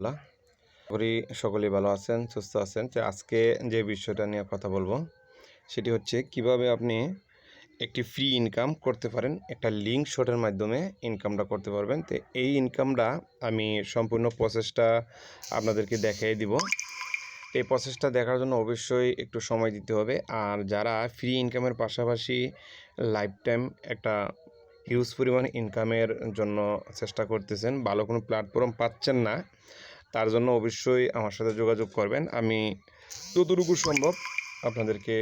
আল্লাহ করি সকলেই ভালো আছেন, সুস্থ আছেন। তো আজকে যে বিষয়টা নিয়ে কথা বলবো সেটি হচ্ছে কিভাবে আপনি একটি ফ্রি ইনকাম করতে পারেন, একটা লিঙ্ক শটের মাধ্যমে ইনকামটা করতে পারবেন। তো এই ইনকামটা আমি সম্পূর্ণ প্রসেসটা আপনাদেরকে দেখিয়ে দিব। এই প্রসেসটা দেখার জন্য অবশ্যই একটু সময় দিতে হবে। আর যারা ফ্রি ইনকামের পাশাপাশি লাইফ টাইম একটা হিউজ পরিমাণ ইনকামের জন্য চেষ্টা করতেছেন, ভালো কোনো প্ল্যাটফর্ম পাচ্ছেন না, তার জন্য অবশ্যই আমার সাথে যোগাযোগ করবেন। আমি যতটুকু সম্ভব আপনাদেরকে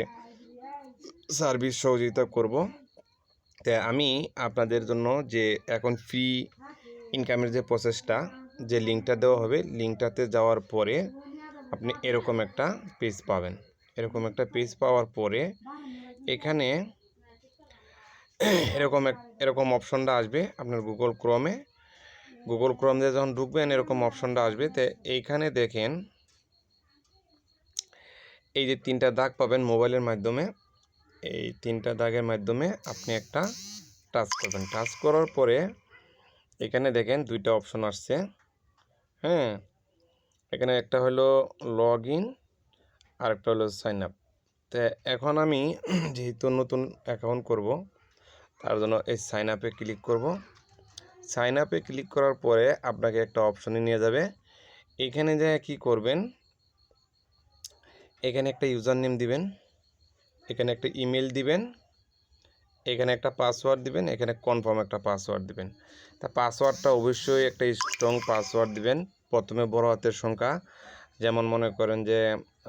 সার্ভিস সহযোগিতা করব। তাই আমি আপনাদের জন্য যে এখন ফ্রি ইনকামের যে প্রসেসটা, যে লিঙ্কটা দেওয়া হবে, লিঙ্কটাতে যাওয়ার পরে আপনি এরকম একটা পেজ পাবেন। এরকম একটা পেজ পাওয়ার পরে এখানে এরকম অপশনটা আসবে আপনার গুগল ক্রোম দিয়ে যখন ঢুকবেন এরকম অপশনটা আসবে। তো এইখানে দেখেন এই যে তিনটা দাগ পাবেন মোবাইলের মাধ্যমে, এই তিনটা দাগের মাধ্যমে আপনি একটা টাচ করবেন। টাচ করার পরে এখানে দেখেন দুইটা অপশন আসছে। হ্যাঁ, এখানে একটা হলো লগ ইন আর একটা হলো সাইন আপ। তো এখন আমি যেহেতু নতুন অ্যাকাউন্ট করব, তার জন্য এই সাইন আপে ক্লিক করব। সাইন আপে ক্লিক করার পরে আপনাকে একটা অপশনে নিয়ে যাবে। এখানে যে কি করবেন, এখানে একটা ইউজার নেম দিবেন, এখানে একটা ইমেল দিবেন, এখানে একটা পাসওয়ার্ড দিবেন, এখানে কনফার্ম একটা পাসওয়ার্ড দিবেন। তা পাসওয়ার্ডটা অবশ্যই একটা স্ট্রং পাসওয়ার্ড দিবেন। প্রথমে বড় হাতের সংখ্যা, যেমন মনে করেন যে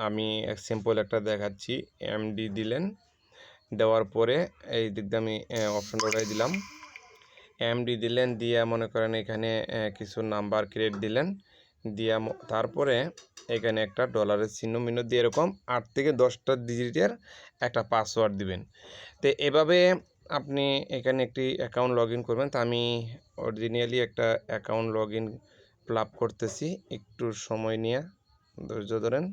আমি সিম্পল একটা দেখাচ্ছি, এমডি দিলেন। দেওয়ার পরে এই দিক দিয়ে আমি অপশন ওটাই দিলাম, এমডি দিলেন, দিয়ে মনে করেন এখানে কিছু নাম্বার ক্রিয়েট দিলেন, দিয়া তারপরে এখানে একটা ডলারের চিহ্ন মিহ্ন দিয়ে এরকম 8 থেকে 10টা ডিজিটের একটা পাসওয়ার্ড দিবেন। তো এভাবে আপনি এখানে একটি অ্যাকাউন্ট লগ ইন করবেন। তো আমি অরিজিনালি একটা অ্যাকাউন্ট লগ ইন লাভ করতেছি, একটু সময় নিয়ে ধৈর্য ধরেন।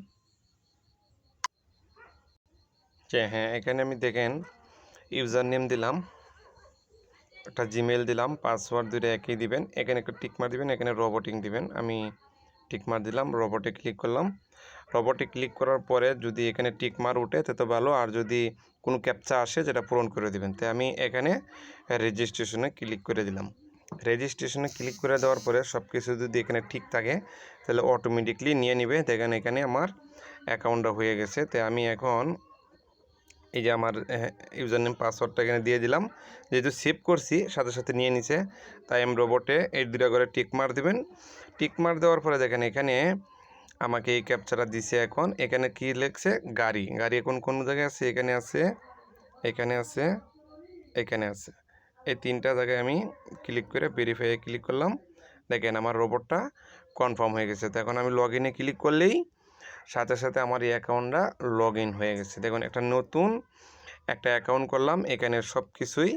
হ্যাঁ, এখানে আমি দেখেন ইউজার নেম দিলাম, একটা জিমেল দিলাম, পাসওয়ার্ড দুটো একই দিবেন। এখানে একটা টিকমার দিবেন, এখানে রোবটিং দিবেন। আমি টিকমার দিলাম, রোবটে ক্লিক করলাম। রোবটে ক্লিক করার পরে যদি এখানে টিকমার উঠে তো ভালো, আর যদি কোনো ক্যাপচা আসে যেটা পূরণ করে দিবেন। তো আমি এখানে রেজিস্ট্রেশনে ক্লিক করে দিলাম। রেজিস্ট্রেশনে ক্লিক করে দেওয়ার পরে সব কিছু যদি এখানে ঠিক থাকে তাহলে অটোমেটিকলি নিয়ে নিবে। দেখেন এখানে আমার অ্যাকাউন্টটা হয়ে গেছে। তো আমি এখন এই যে আমার ইউজার নেম পাসওয়ার্ডটা এখানে দিয়ে দিলাম, যেহেতু সেভ করছি সাথে সাথে নিয়ে নিছে, তাই আমি রোবটে এই দুটা করে টিকমার দিবেন। টিকমার দেওয়ার পরে দেখেন এখানে আমাকে এই ক্যাপচারটা দিছে। এখন এখানে কি লিখছে, গাড়ি এখন কোন জায়গায় আছে, এখানে আছে, এখানে আছে, এখানে আছে। এই তিনটা জায়গায় আমি ক্লিক করে ভেরিফাইয়ে ক্লিক করলাম। দেখেন আমার রোবটটা কনফার্ম হয়ে গেছে। তো এখন আমি লগ ইনে ক্লিক করলেই সাথে সাথে আমার এই অ্যাকাউন্টটা লগ ইন হয়ে গেছে। দেখুন একটা নতুন একটা অ্যাকাউন্ট করলাম, এখানে সব কিছুই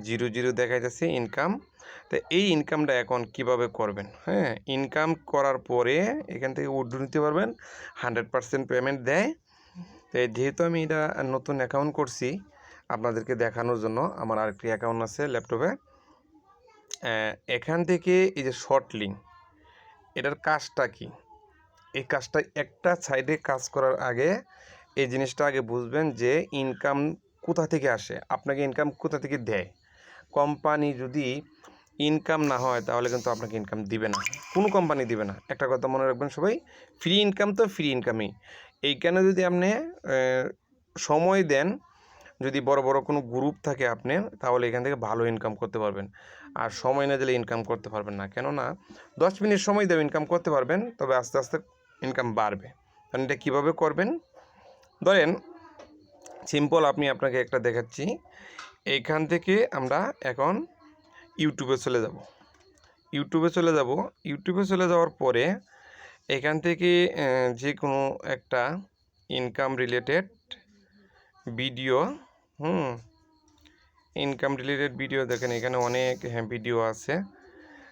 0 দেখাইতেছে ইনকাম। তো এই ইনকামটা এখন কিভাবে করবেন, হ্যাঁ, ইনকাম করার পরে এখান থেকে উইথড্র নিতে পারবেন, 100% পেমেন্ট দেয়। তো যেহেতু আমি এটা নতুন অ্যাকাউন্ট করছি আপনাদেরকে দেখানোর জন্য, আমার আরেকটি অ্যাকাউন্ট আছে ল্যাপটপে। এখান থেকে এই যে শর্ট লিঙ্ক, এটার কাজটা কি, এই কাজটা একটা সাইডে কাজ করার আগে এই জিনিসটা আগে বুঝবেন যে ইনকাম কোথা থেকে আসে, আপনাকে ইনকাম কোথা থেকে দেয়। কোম্পানি যদি ইনকাম না হয় তাহলে কিন্তু আপনাকে ইনকাম দিবে না, কোনো কোম্পানি দিবে না। একটা কথা মনে রাখবেন সবাই, ফ্রি ইনকাম তো ফ্রি ইনকামই। এইখানে যদি আপনি সময় দেন, যদি বড় বড় কোনো গ্রুপ থাকে আপনার, তাহলে এখান থেকে ভালো ইনকাম করতে পারবেন। আর সময় না দিলে ইনকাম করতে পারবেন না, কেননা 10 মিনিট সময় দেবে ইনকাম করতে পারবেন, তবে আস্তে আস্তে ইনকাম বাড়বে। কারণ এটা কীভাবে করবেন, ধরেন সিম্পল আমি আপনাকে একটা দেখাচ্ছি। এইখান থেকে আমরা এখন ইউটিউবে চলে যাব। ইউটিউবে চলে যাওয়ার পরে এখান থেকে যে কোনো একটা income related video, income related video দেখেন এখানে অনেক ভিডিও আছে।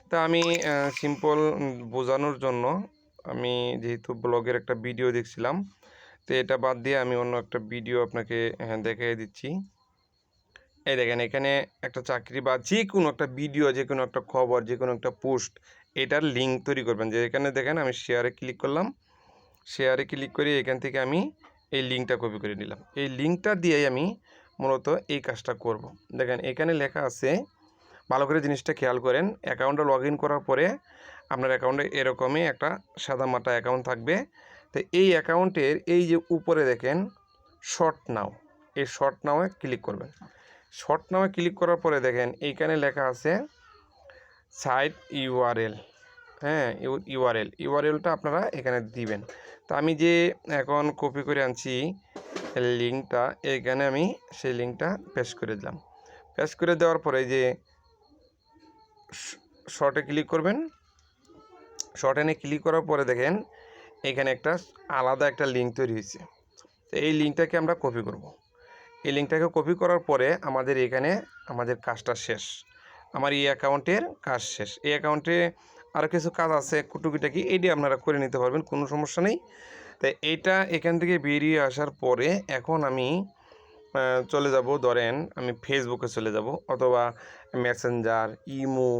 তা আমি সিম্পল বোঝানোর জন্য আমি যেহেতু ব্লগের একটা ভিডিও দেখছিলাম, তো এটা বাদ দিয়ে আমি অন্য একটা ভিডিও আপনাকে দেখিয়ে দিচ্ছি। এই দেখেন এখানে একটা চাকরি বা যে কোনো একটা ভিডিও, যে কোনো একটা খবর, যে কোনো একটা পোস্ট এটার লিঙ্ক তৈরি করবেন। যে এখানে দেখেন আমি শেয়ারে ক্লিক করলাম, শেয়ারে ক্লিক করে এখান থেকে আমি এই লিঙ্কটা কপি করে নিলাম। এই লিঙ্কটা দিয়েই আমি মূলত এই কাজটা করব। দেখেন এখানে লেখা আছে, ভালো করে জিনিসটা খেয়াল করেন, অ্যাকাউন্টে লগ ইন করার পরে আপনার অ্যাকাউন্টে এরকমই একটা সাদামাটা অ্যাকাউন্ট থাকবে। তো এই অ্যাকাউন্টের এই যে উপরে দেখেন শর্ট নাও, এই শর্ট নাওয়ে ক্লিক করবেন। শর্ট নাওয়ে ক্লিক করার পরে দেখেন এইখানে লেখা আছে সাইট ইউআরএল। হ্যাঁ, ইউআরএলটা আপনারা এখানে দিবেন। তো আমি যে এখন কপি করে আনছি লিঙ্কটা, এইখানে আমি সেই লিঙ্কটা পেস্ট করে দিলাম। পেস্ট করে দেওয়ার পরে যে শর্টে ক্লিক করবেন, শর্ট এনে ক্লিক করার পরে দেখেন এখানে একটা আলাদা একটা লিঙ্ক তৈরি হয়েছে। তো এই লিঙ্কটাকে আমরা কপি করব। এই লিঙ্কটাকে কপি করার পরে আমাদের এখানে আমাদের কাজটা শেষ। আমার এই অ্যাকাউন্টের কাজ শেষ। এই অ্যাকাউন্টে আরও কিছু কাজ আছে টুকিটাকি, এইটি আপনারা করে নিতে পারবেন, কোনো সমস্যা নেই। তাই এইটা এখান থেকে বেরিয়ে আসার পরে এখন আমি চলে যাব, ধরেন আমি ফেসবুকে চলে যাব অথবা মেসেঞ্জার, ইমো,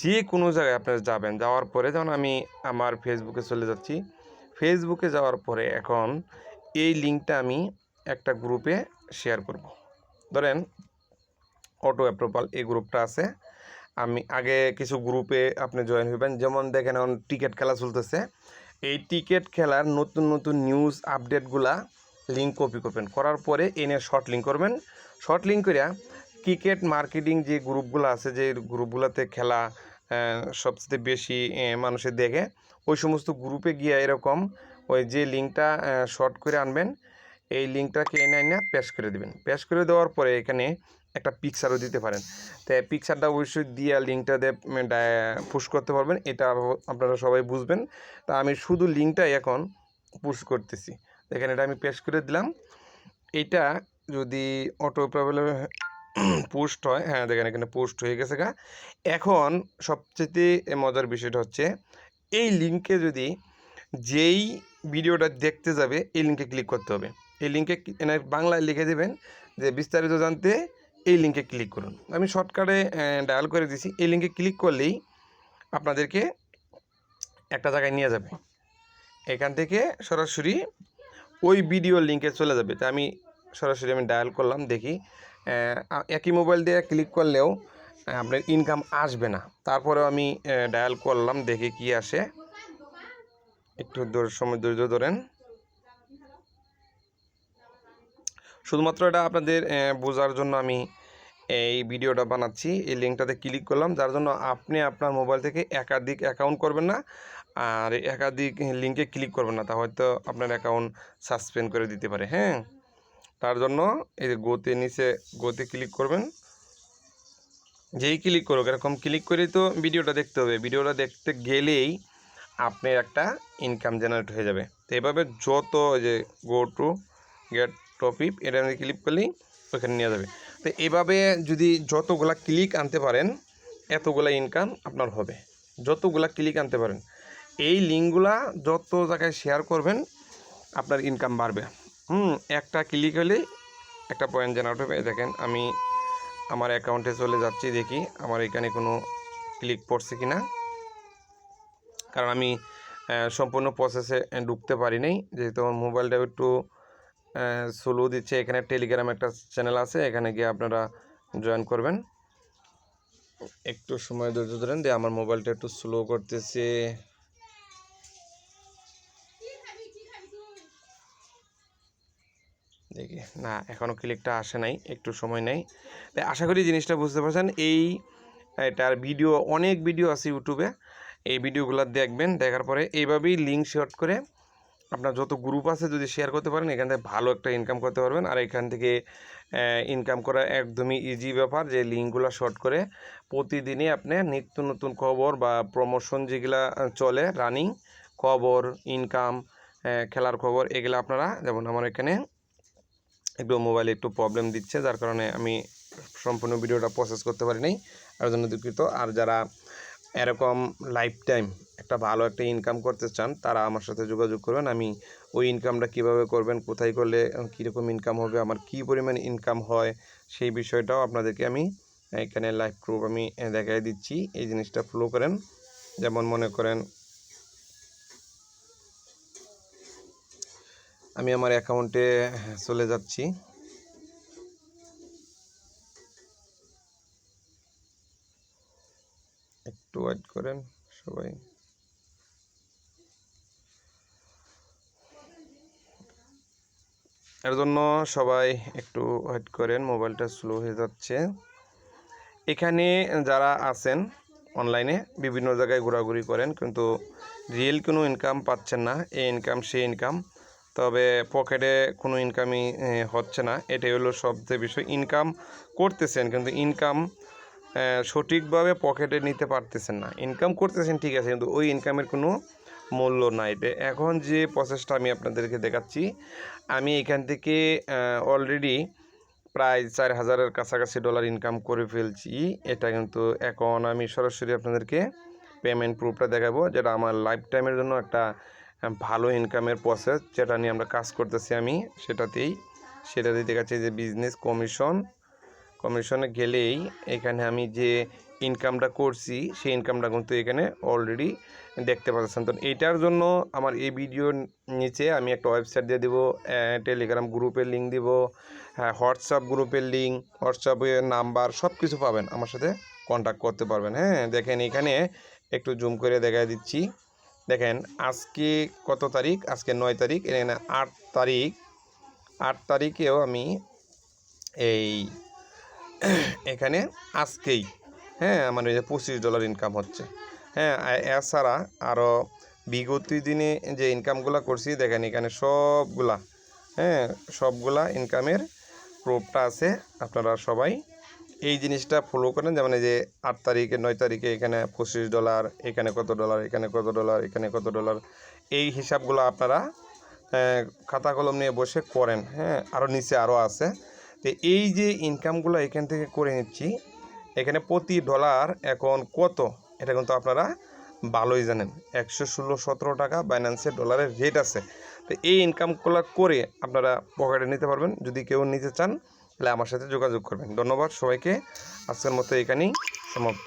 যে কোনো জায়গায় আপনারা যাবেন। যাওয়ার পরে যখন আমি আমার ফেসবুকে চলে যাচ্ছি, ফেসবুকে যাওয়ার পরে এখন এই লিঙ্কটা আমি একটা গ্রুপে শেয়ার করব। ধরেন অটো অ্যাপ্রুভাল এই গ্রুপটা আছে, আমি আগে কিছু গ্রুপে আপনি জয়েন হবেন। যেমন দেখেন এখন টিকিট খেলা চলতেছে, এই টিকিট খেলার নতুন নতুন নিউজ আপডেটগুলা লিঙ্ক কপি করবেন, করার পরে এনে শর্ট লিঙ্ক করবেন। শর্ট লিঙ্ক করিয়া ক্রিকেট মার্কেটিং যে গ্রুপগুলো আছে, যে গ্রুপগুলোতে খেলা সবচেয়ে বেশি মানুষের দেখে, ওই সমস্ত গ্রুপে গিয়ে এরকম ওই যে লিঙ্কটা শর্ট করে আনবেন, এই লিঙ্কটাকে এনে এনে পেস্ট করে দেবেন। পেস্ট করে দেওয়ার পরে এখানে একটা পিকচারও দিতে পারেন। তো পিকচারটা অবশ্যই দিয়ে লিঙ্কটা দিয়ে পুশ করতে পারবেন, এটা আপনারা সবাই বুঝবেন। তা আমি শুধু লিঙ্কটাই এখন পুশ করতেছি। এখানে এটা আমি পেস্ট করে দিলাম। এটা যদি অটো প্রবলেম পোস্ট হয়, হ্যাঁ দেখেন এখানে পোস্ট হয়ে গেছে গা। এখন সবচেয়ে মজার বিষয়টা হচ্ছে এই লিঙ্কে যদি যেই ভিডিওটা দেখতে যাবে এই লিঙ্কে ক্লিক করতে হবে। এই লিঙ্কে বাংলায় লিখে দেবেন যে বিস্তারিত জানতে এই লিঙ্কে ক্লিক করুন। আমি শর্টকাটে ডায়াল করে দিছি। এই লিঙ্কে ক্লিক করলেই আপনাদেরকে একটা জায়গায় নিয়ে যাবে, এখান থেকে সরাসরি ওই ভিডিওর লিঙ্কে চলে যাবে। তা আমি সরাসরি ডায়াল করলাম, দেখি একই মোবাইল দিয়ে ক্লিক করলেও আপনার ইনকাম আসবে না। তারপরেও আমি ডায়াল করলাম, দেখি কি আসে। একটু সময় ধৈর্য ধরেন। শুধুমাত্র এটা আপনাদের বোঝার জন্য আমি এই ভিডিওটা বানাচ্ছি। এই লিঙ্কটাতে ক্লিক করলাম, যার জন্য আপনি আপনার মোবাইল থেকে একাধিক অ্যাকাউন্ট করবেন না আর একাধিক লিঙ্কে ক্লিক করবেন না, তা হয়তো আপনার অ্যাকাউন্ট সাসপেন্ড করে দিতে পারে। হ্যাঁ, তার জন্য এই যে গোতে নিচে গোতে ক্লিক করবেন। যেই ক্লিক করুক এরকম ক্লিক করেই তো ভিডিওটা দেখতে হবে। ভিডিওটা দেখতে গেলেই আপনার একটা ইনকাম জেনারেট হয়ে যাবে। তো এভাবে যত যে গো টু গেট টপিক এটা আমি ক্লিক করলেই ওইখানে নিয়ে যাবে। তো এভাবে যদি যতগুলা ক্লিক আনতে পারেন এতগুলা ইনকাম আপনার হবে, যতগুলা ক্লিক আনতে পারেন। এই লিঙ্কগুলা যত জায়গায় শেয়ার করবেন আপনার ইনকাম বাড়বে। একটা ক্লিক হলেই একটা পয়েন্ট জেনারেট হবে। দেখেন আমি আমার অ্যাকাউন্টে চলে যাচ্ছি, দেখি আমার এখানে কোনো ক্লিক পড়ছে কি না, কারণ আমি সম্পূর্ণ প্রসেসে ঢুকতে পারি নাই, যেহেতু আমার মোবাইলটা একটু স্লো দিচ্ছে। এখানে টেলিগ্রাম একটা চ্যানেল আছে, এখানে গিয়ে আপনারা জয়েন করবেন। একটু সময় ধৈর্য ধরেন, দিয়ে আমার মোবাইলটা একটু স্লো করতেছে। দেখি না, এখনও ক্লিকটা আসে নাই, একটু সময় নেই। তাই আশা করি জিনিসটা বুঝতে পারছেন। এটার ভিডিও অনেক ভিডিও আছে ইউটিউবে, এই ভিডিওগুলো দেখবেন। দেখার পরে এইভাবেই লিঙ্ক শেয়ার করে আপনার যত গ্রুপ আছে যদি শেয়ার করতে পারেন, এখান থেকে ভালো একটা ইনকাম করতে পারবেন। আর এখান থেকে ইনকাম করা একদমই ইজি ব্যাপার, যে লিঙ্কগুলো শর্ট করে প্রতিদিনই আপনি নিত্য নতুন খবর বা প্রমোশন যেগুলা চলে রানিং খবর, ইনকাম, খেলার খবর, এগুলো আপনারা, যেমন আমার এখানে একটু মোবাইলে একটু প্রবলেম দিচ্ছে, যার কারণে আমি সম্পূর্ণ ভিডিওটা প্রসেস করতে পারি নাই, তার জন্য দুঃখিত। আর যারা এরকম লাইফ টাইম একটা ভালো একটা ইনকাম করতে চান তারা আমার সাথে যোগাযোগ করবেন। আমি ওই ইনকামটা কিভাবে করবেন, কোথায় করলে কীরকম ইনকাম হবে, আমার কী পরিমাণ ইনকাম হয়, সেই বিষয়টাও আপনাদেরকে আমি এখানে লাইভ প্রুফ আমি দেখাই দিচ্ছি। এই জিনিসটা ফলো করেন, যেমন মনে করেন আমি আমার অ্যাকাউন্টে চলে যাচ্ছি। একটু ওয়েট করেন সবাই। এর জন্য সবাই একটু ওয়েট করেন, মোবাইলটা স্লো হয়ে যাচ্ছে। এখানে যারা আছেন অনলাইনে বিভিন্ন জায়গায় ঘোরাঘুরি করেন কিন্তু রিয়েল কোনো ইনকাম পাচ্ছেন না, এই ইনকাম সেই ইনকাম, তবে পকেটে কোনো ইনকামই হচ্ছে না। এটাই হলো সবচেয়ে বিষয়। ইনকাম করতেছেন কিন্তু ইনকাম সঠিকভাবে পকেটে নিতে পারতেছেন না। ইনকাম করতেছেন ঠিক আছে, কিন্তু ওই ইনকামের কোনো মূল্য নাই। এখন যে প্রসেসটা আমি আপনাদেরকে দেখাচ্ছি, আমি এখান থেকে অলরেডি প্রায় 4,000-এর কাছাকাছি ডলার ইনকাম করে ফেলছি। এটা কিন্তু এখন আমি সরাসরি আপনাদেরকে পেমেন্ট প্রুফটা দেখাবো, যেটা আমার লাইফ টাইমের জন্য একটা ভালো ইনকামের প্রসেস, যেটা নিয়ে আমরা কাজ করতেছি। আমি সেটাতেই দেখাচ্ছি যে বিজনেস কমিশনে গেলেই এখানে আমি যে ইনকামটা করছি সেই ইনকামটা কিন্তু এখানে অলরেডি দেখতে পাচ্ছেন। তো এইটার জন্য আমার এই ভিডিওর নিচে আমি একটা ওয়েবসাইট দিয়ে দেবো, টেলিগ্রাম গ্রুপের লিঙ্ক দিব, হ্যাঁ হোয়াটসঅ্যাপ গ্রুপের লিঙ্ক, হোয়াটসঅ্যাপের নাম্বার সব কিছু পাবেন, আমার সাথে কন্ট্যাক্ট করতে পারবেন। হ্যাঁ দেখেন এখানে একটু জুম করে দেখা দিচ্ছি। দেখেন আজকে কত তারিখ? আজকে 9 তারিখ। এখানে 8 তারিখেও আমি এই এখানে আজকেই আমার এই যে $25 ইনকাম হচ্ছে। হ্যাঁ এছাড়া আরও বিগত দিনে যে ইনকামগুলো করছি দেখেন এখানে সবগুলা ইনকামের প্রুফটা আছে। আপনারা সবাই এই জিনিসটা ফলো করেন, যেমন এই যে 8 তারিখে 9 তারিখে এখানে $25, এখানে কত ডলার, এখানে কত ডলার, এখানে কত ডলার, এই হিসাবগুলো আপনারা খাতা কলম নিয়ে বসে করেন। হ্যাঁ আরও নিচে আরও আছে। তো এই যে ইনকামগুলো এখান থেকে করে নিচ্ছি, এখানে প্রতি ডলার এখন কত এটা কিন্তু আপনারা ভালোই জানেন। 116-17 টাকা বাইন্যান্সের ডলারের রেট আছে। তো এই ইনকামগুলো করে আপনারা পকেটে নিতে পারবেন। যদি কেউ নিতে চান তাহলে আমার সাথে যোগাযোগ করবেন। ধন্যবাদ সবাইকে। আজকের মতো এখানেই সমাপ্ত।